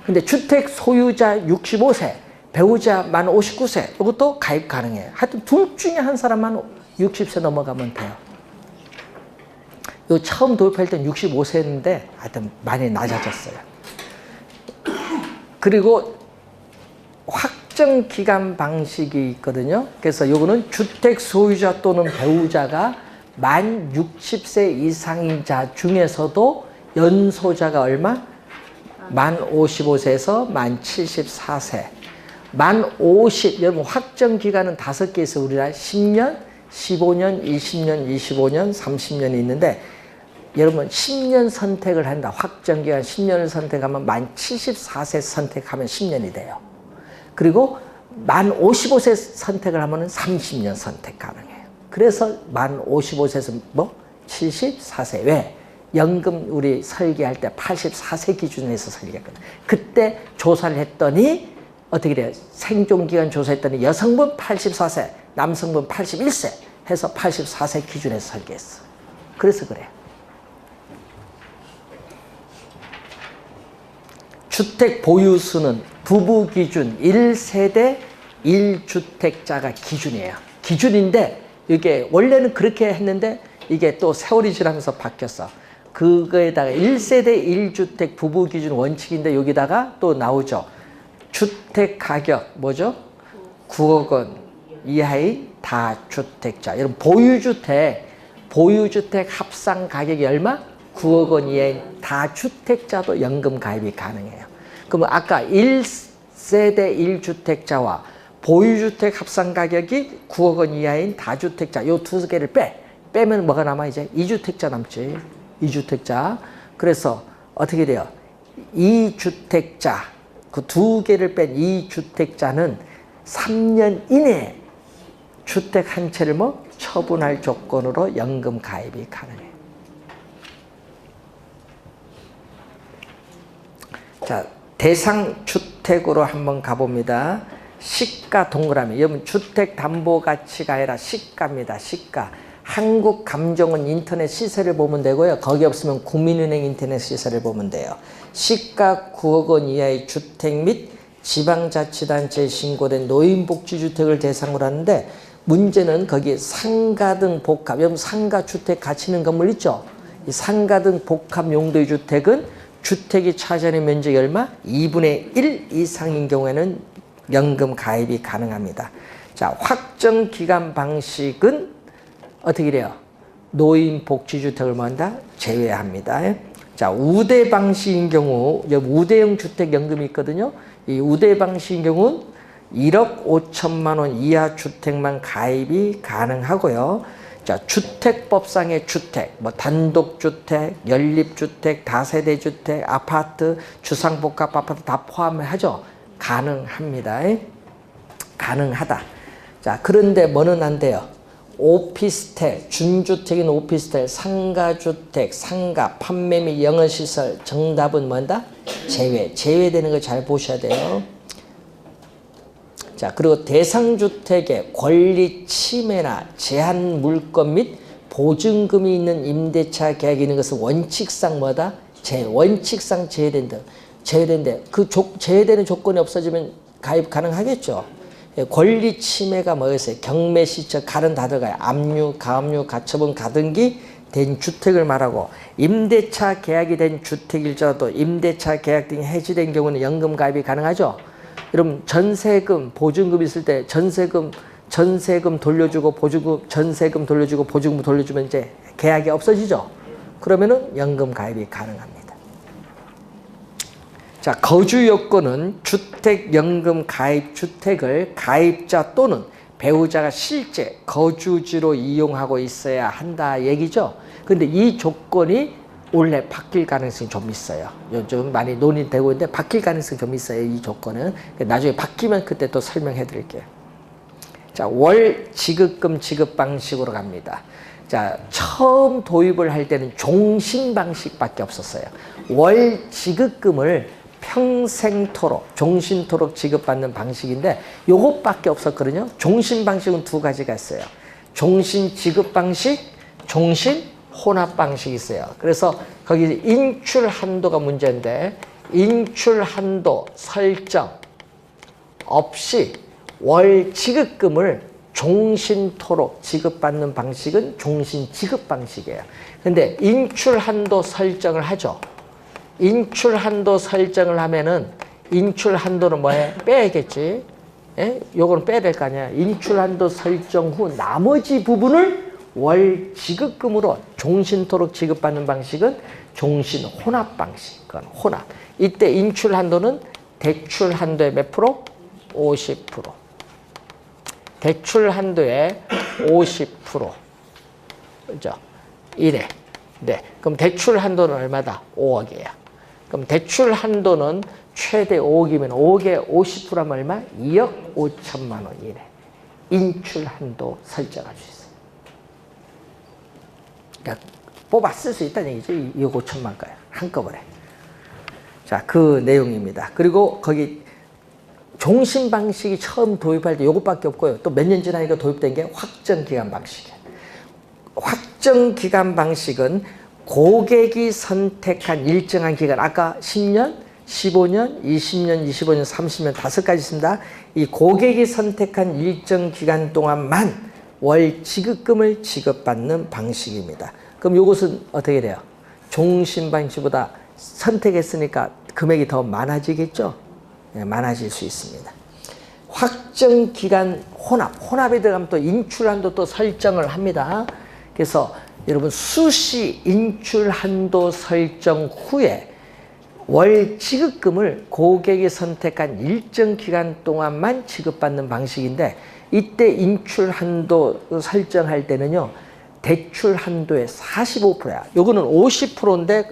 Speaker 1: 근데 주택 소유자 65세, 배우자 만 59세, 이것도 가입 가능해요. 하여튼 둘 중에 한 사람만 60세 넘어가면 돼요. 요 처음 도입할 땐 65세였는데 하여튼 많이 낮아졌어요. 그리고 확정 기간 방식이 있거든요. 그래서 요거는 주택 소유자 또는 배우자가 만 60세 이상인 자 중에서도 연소자가 얼마? 만 55세에서 만 74세. 만 50, 여러분 확정 기간은 5개 있어. 우리나라 10년, 15년, 20년, 25년, 30년이 있는데 여러분 10년 선택을 한다. 확정 기간 10년을 선택하면 만 74세 선택하면 10년이 돼요. 그리고 만 55세 선택을 하면 30년 선택 가능해요. 그래서 만 55세에서 뭐? 74세. 왜? 연금 우리 설계할 때 84세 기준에서 설계했거든요. 그때 조사를 했더니 어떻게 돼요? 생존기간 조사했더니 여성분 84세, 남성분 81세 해서 84세 기준에서 설계했어. 그래서 그래요. 주택 보유수는 부부 기준 1세대 1주택자가 기준이에요. 기준인데 이게 원래는 그렇게 했는데 이게 또 세월이 지나면서 바뀌었어. 그거에다가 1세대 1주택 부부 기준 원칙인데 여기다가 또 나오죠. 주택 가격 뭐죠? 9억 원 이하의 다주택자. 여러분 보유주택 합산 가격이 얼마? 9억 원 이하의 다주택자도 연금 가입이 가능해요. 그러면 아까 1세대 1주택자와 보유주택 합산 가격이 9억 원 이하인 다주택자 요 두 개를 빼면 뭐가 남아? 이제 2주택자 남지. 2주택자. 그래서 어떻게 돼요? 2주택자 그 두 개를 뺀 2주택자는 3년 이내에 주택 한 채를 뭐 처분할 조건으로 연금 가입이 가능해요. 자, 대상 주택으로 한번 가봅니다. 시가 동그라미. 여러분 주택담보가치가 아니라 시가입니다. 시가. 한국감정원 인터넷 시세를 보면 되고요. 거기 없으면 국민은행 인터넷 시세를 보면 돼요. 시가 9억 원 이하의 주택 및 지방자치단체에 신고된 노인복지주택을 대상으로 하는데 문제는 거기 상가 등 복합, 여러분 상가 주택 같이 있는 건물 있죠? 이 상가 등 복합 용도의 주택은 주택이 차지하는 면적이 얼마? 2분의 1 이상인 경우에는 연금 가입이 가능합니다. 자, 확정 기간 방식은 어떻게 돼요? 노인복지주택을 뭐한다? 제외합니다. 자, 우대 방식인 경우, 우대형 주택연금이 있거든요. 이 우대 방식인 경우는 1억 5천만 원 이하 주택만 가입이 가능하고요. 자, 주택법상의 주택, 뭐 단독주택, 연립주택, 다세대주택, 아파트, 주상복합 아파트 다 포함하죠. 가능합니다. 가능하다. 자, 그런데 뭐는 안 돼요? 오피스텔, 준주택인 오피스텔, 상가주택, 상가, 판매 및 영업시설 정답은 뭔다? 제외되는 거 잘 보셔야 돼요. 자, 그리고 대상주택의 권리 침해나 제한 물건 및 보증금이 있는 임대차 계약이 있는 것은 원칙상 뭐다? 원칙상 제외된다. 그 제외되는 조건이 없어지면 가입 가능하겠죠. 권리 침해가 뭐였어요? 경매, 시처, 가른 다 들어가요. 압류, 가압류, 가처분, 가등기 된 주택을 말하고 임대차 계약이 된 주택일지라도 임대차 계약 등이 해지된 경우는 연금 가입이 가능하죠. 여러분 전세금, 보증금 있을 때 전세금 돌려주고 보증금 전세금 돌려주고 보증금 돌려주면 이제 계약이 없어지죠. 그러면은 연금 가입이 가능합니다. 자, 거주 요건은 주택연금 가입 주택을 가입자 또는 배우자가 실제 거주지로 이용하고 있어야 한다 얘기죠. 근데 이 조건이 원래 바뀔 가능성이 좀 있어요. 요즘 많이 논의되고 있는데 바뀔 가능성이 좀 있어요. 이 조건은. 나중에 바뀌면 그때 또 설명해 드릴게요. 자, 월 지급금 지급 방식으로 갑니다. 자, 처음 도입을 할 때는 종신 방식밖에 없었어요. 월 지급금을 평생토록, 종신토록 지급받는 방식인데 요것밖에 없었거든요. 종신 방식은 두 가지가 있어요. 종신 지급 방식, 종신 혼합 방식이 있어요. 그래서 거기 인출 한도가 문제인데 인출 한도 설정 없이 월 지급금을 종신토록 지급받는 방식은 종신 지급 방식이에요. 근데 인출 한도 설정을 하죠. 인출 한도 설정을 하면은 인출 한도는 뭐해? 빼야겠지. 예? 요거는 빼야 될 거 아니야. 인출 한도 설정 후 나머지 부분을 월 지급금으로 종신토록 지급받는 방식은 종신 혼합 방식. 그건 혼합. 이때 인출 한도는 대출 한도의 몇 프로? 50%. 대출 한도의 50%. 그죠? 이래. 네. 그럼 대출 한도는 얼마다? 5억이에요. 그럼 대출 한도는 최대 5억이면 5억에 50%하면 얼마? 2억 5천만 원이래. 인출 한도 설정할 수 있어요. 그러니까 뽑아 쓸 수 있다는 얘기죠. 2억 5천만 원까지 한꺼번에. 자, 그 내용입니다. 그리고 거기 종신 방식이 처음 도입할 때 이것밖에 없고요. 또 몇 년 지나니까 도입된 게 확정기간 방식이에요. 확정기간 방식은 고객이 선택한 일정한 기간, 아까 10년, 15년, 20년, 25년, 30년 5가지 있습니다. 이 고객이 선택한 일정 기간 동안만 월 지급금을 지급받는 방식입니다. 그럼 이것은 어떻게 돼요? 종신 방식보다 선택했으니까 금액이 더 많아지겠죠? 네, 많아질 수 있습니다. 확정기간 혼합에 들어가면 또 인출한도 또 설정을 합니다. 그래서 여러분 수시 인출한도 설정 후에 월 지급금을 고객이 선택한 일정 기간 동안만 지급받는 방식인데 이때 인출한도 설정할 때는요. 대출 한도의 45%야. 요거는 50%인데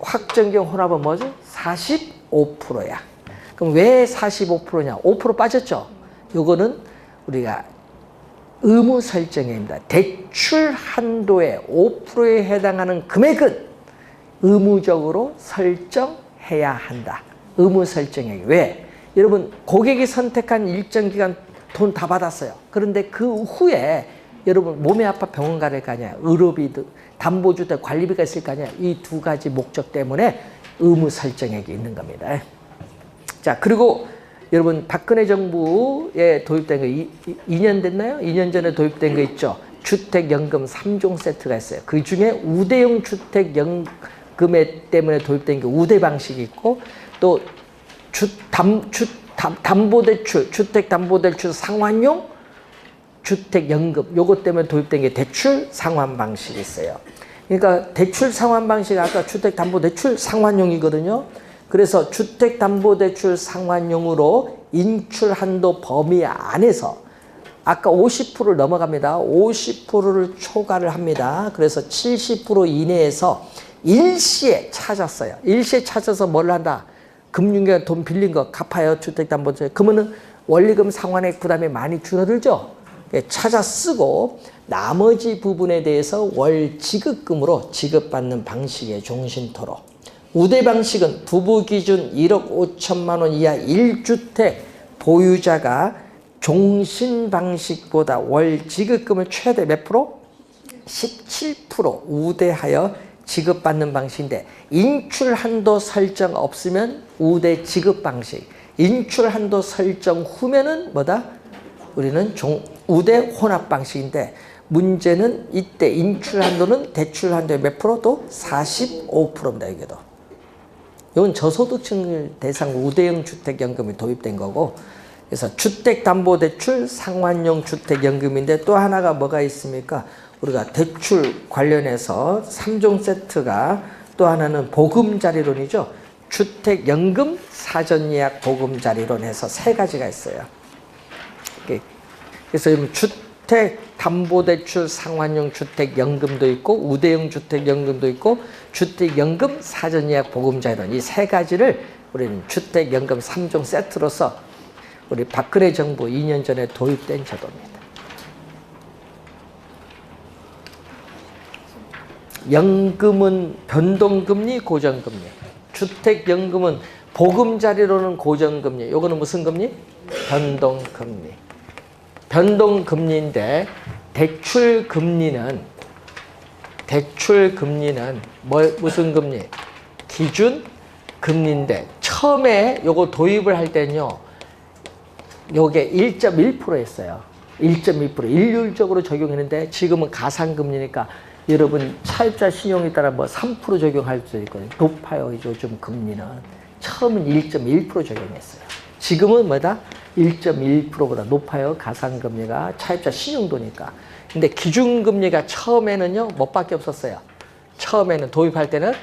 Speaker 1: 확정경 혼합은 뭐죠? 45%야. 그럼 왜 45%냐? 5% 빠졌죠? 요거는 우리가 의무 설정입니다. 대출 한도의 5%에 해당하는 금액은 의무적으로 설정해야 한다. 의무 설정액. 왜? 여러분 고객이 선택한 일정 기간 돈 다 받았어요. 그런데 그 후에 여러분 몸이 아파 병원 가야 거 아니야. 의료비, 담보주택 관리비가 있을 거 아니야. 이 두 가지 목적 때문에 의무 설정액이 있는 겁니다. 자, 그리고 여러분 박근혜 정부에 도입된 거 2년 됐나요? 2년 전에 도입된 거 있죠. 주택연금 3종 세트가 있어요. 그 중에 우대형 주택연금에 때문에 도입된 게 우대 방식이 있고 또 담보대출, 주택담보대출 상환용 주택연금 요것 때문에 도입된 게 대출 상환 방식이 있어요. 그러니까 대출 상환 방식 아까 주택담보대출 상환용이거든요. 그래서 주택담보대출 상환용으로 인출한도 범위 안에서 아까 50%를 넘어갑니다. 50%를 초과를 합니다. 그래서 70% 이내에서 일시에 찾았어요. 일시에 찾아서 뭘 한다? 금융기관 돈 빌린 거 갚아요. 주택담보대출. 그러면은 원리금 상환액 부담이 많이 줄어들죠. 찾아 쓰고 나머지 부분에 대해서 월 지급금으로 지급받는 방식의 종신토록. 우대 방식은 부부 기준 1억 5천만 원 이하 1주택 보유자가 종신 방식보다 월 지급금을 최대 몇 프로? 17% 우대하여 지급받는 방식인데 인출 한도 설정 없으면 우대 지급 방식. 인출 한도 설정 후면은 뭐다? 우리는 우대 혼합 방식인데 문제는 이때 인출 한도는 대출 한도의 몇 프로도 45%입니다. 이게도. 이건 저소득층 대상 우대형 주택연금이 도입된 거고 그래서 주택담보대출 상환용 주택연금인데 또 하나가 뭐가 있습니까? 우리가 대출 관련해서 3종 세트가 또 하나는 보금자리론이죠. 주택연금 사전예약 보금자리론 해서 세 가지가 있어요. 그래서 주택담보대출 상환용 주택연금도 있고 우대형 주택연금도 있고 주택연금 사전예약 보금자리론 이 세 가지를 우리는 주택연금 3종 세트로서 우리 박근혜 정부 2년 전에 도입된 제도입니다. 연금은 변동금리, 고정금리. 주택연금은 보금자리로는 고정금리. 요거는 무슨 금리? 변동금리. 변동금리인데 대출금리는 무슨 금리? 기준금리인데 처음에 요거 도입을 할 때는요. 요게 1.1%였어요. 1.1% 일률적으로 적용했는데 지금은 가상금리니까 여러분 차입자 신용에 따라 뭐 3% 적용할 수 있거든요. 높아요. 요즘 금리는. 처음은 1.1% 적용했어요. 지금은 뭐다? 1.1%보다 높아요. 가상금리가 차입자 신용도니까. 근데 기준금리가 처음에는요. 뭐밖에 없었어요. 처음에는 도입할 때는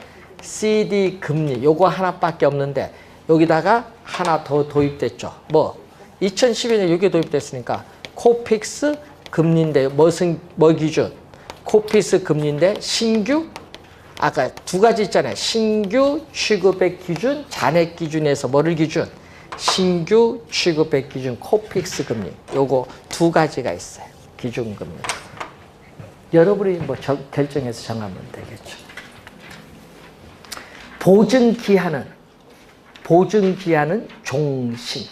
Speaker 1: CD 금리 요거 하나밖에 없는데 여기다가 하나 더 도입됐죠. 뭐 2012년에 이게 도입됐으니까 코픽스 금리인데 뭐 기준? 코픽스 금리인데 신규 아까 두 가지 있잖아요. 신규 취급액 기준, 잔액 기준에서 뭐를 기준? 신규 취급액 기준 코픽스 금리. 요거 두 가지가 있어요. 기준 금리. 여러분이 뭐 결정해서 정하면 되겠죠. 보증기한은 종신.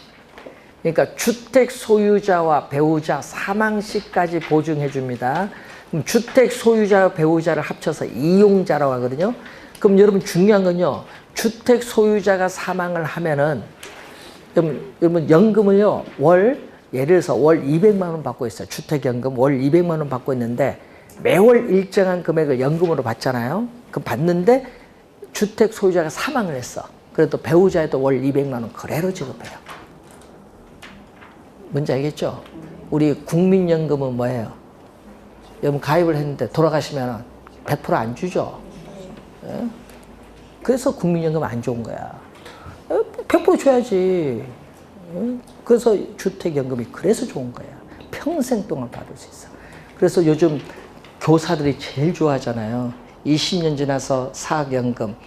Speaker 1: 그러니까 주택 소유자와 배우자 사망 시까지 보증해 줍니다. 그럼 주택 소유자와 배우자를 합쳐서 이용자라고 하거든요. 그럼 여러분 중요한 건요. 주택 소유자가 사망을 하면은 여러분 연금을요. 예를 들어서 월 200만 원 받고 있어요. 주택연금 월 200만 원 받고 있는데 매월 일정한 금액을 연금으로 받잖아요. 그럼 받는데 주택 소유자가 사망을 했어. 그래도 배우자에도 월 200만 원 그대로 지급해요. 뭔지 알겠죠? 우리 국민연금은 뭐예요? 여러분 가입을 했는데 돌아가시면 100% 안 주죠. 예? 그래서 국민연금 안 좋은 거야. 100% 줘야지. 예? 그래서 주택연금이 그래서 좋은 거야. 평생 동안 받을 수 있어. 그래서 요즘 교사들이 제일 좋아하잖아요. 20년 지나서 사학연금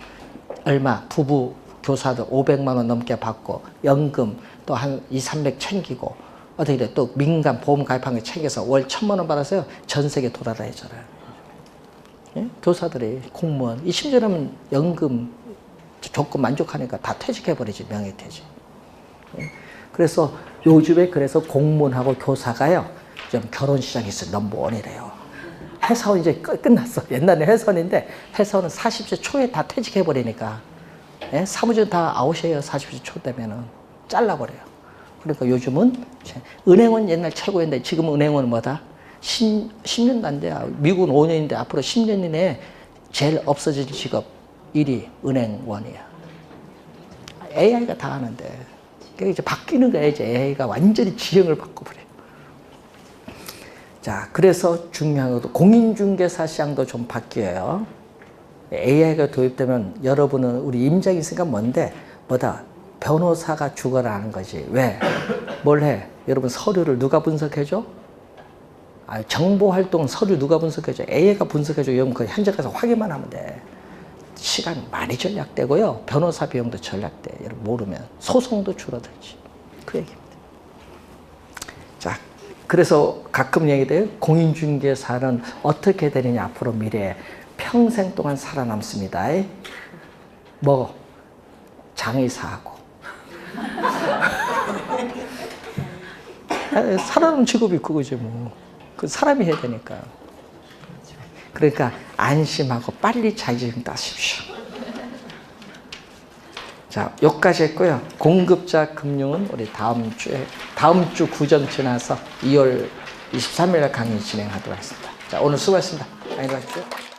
Speaker 1: 얼마 부부 교사들 500만 원 넘게 받고 연금 또 한 200, 300 챙기고 어떻게 돼? 또 민간 보험 가입한 거 챙겨서 월 1,000만 원 받아서요. 전 세계 돌아다니잖아요. 예? 교사들이 공무원 20년 하면 연금 조건 만족하니까 다 퇴직해버리지. 명예퇴직. 예? 그래서 요즘에 그래서 공무원하고 교사가요. 좀 결혼 시장이 있어요. 넘버원이래요. 회사원 이제 끝났어. 옛날에 회사원인데 회사원은 40세 초에 다 퇴직해버리니까 예? 사무직 다 아웃이에요. 40세 초 되면은 잘라버려요. 그러니까 요즘은 은행원 옛날 최고였는데 지금 은행원은 뭐다? 10년도 안 돼. 미국은 5년인데 앞으로 10년 이내에 제일 없어질 직업 1위 은행원이야. AI가 다 하는데. 그러니까 이제 바뀌는 거야. 이제 AI가 완전히 지형을 바꿔버려요. 자, 그래서 중요한 것도 공인중개사 시장도 좀 바뀌어요. AI가 도입되면 여러분은 우리 임장이 있으니까 뭔데? 뭐다? 변호사가 죽어라 하는 거지. 왜? 뭘 해? 여러분 서류를 누가 분석해줘? 정보활동 서류 누가 분석해줘? AI가 분석해줘. 여러분 그 현장 가서 확인만 하면 돼. 시간 많이 전략되고요. 변호사 비용도 전략돼. 여러분 모르면 소송도 줄어들지. 그 얘기입니다. 자, 그래서 가끔 얘기돼요. 공인중개사는 어떻게 되느냐 앞으로 미래에 평생 동안 살아남습니다. 뭐 장의사하고 살아남는 직업이 그거지 뭐. 그 사람이 해야 되니까. 그러니까 안심하고 빨리 자격증 따십시오. 자, 여기까지 했고요. 공급자 금융은 우리 다음 주 구정 지나서 2월 23일 강의 진행하도록 하겠습니다. 자, 오늘 수고하셨습니다. 안녕히 가십시오.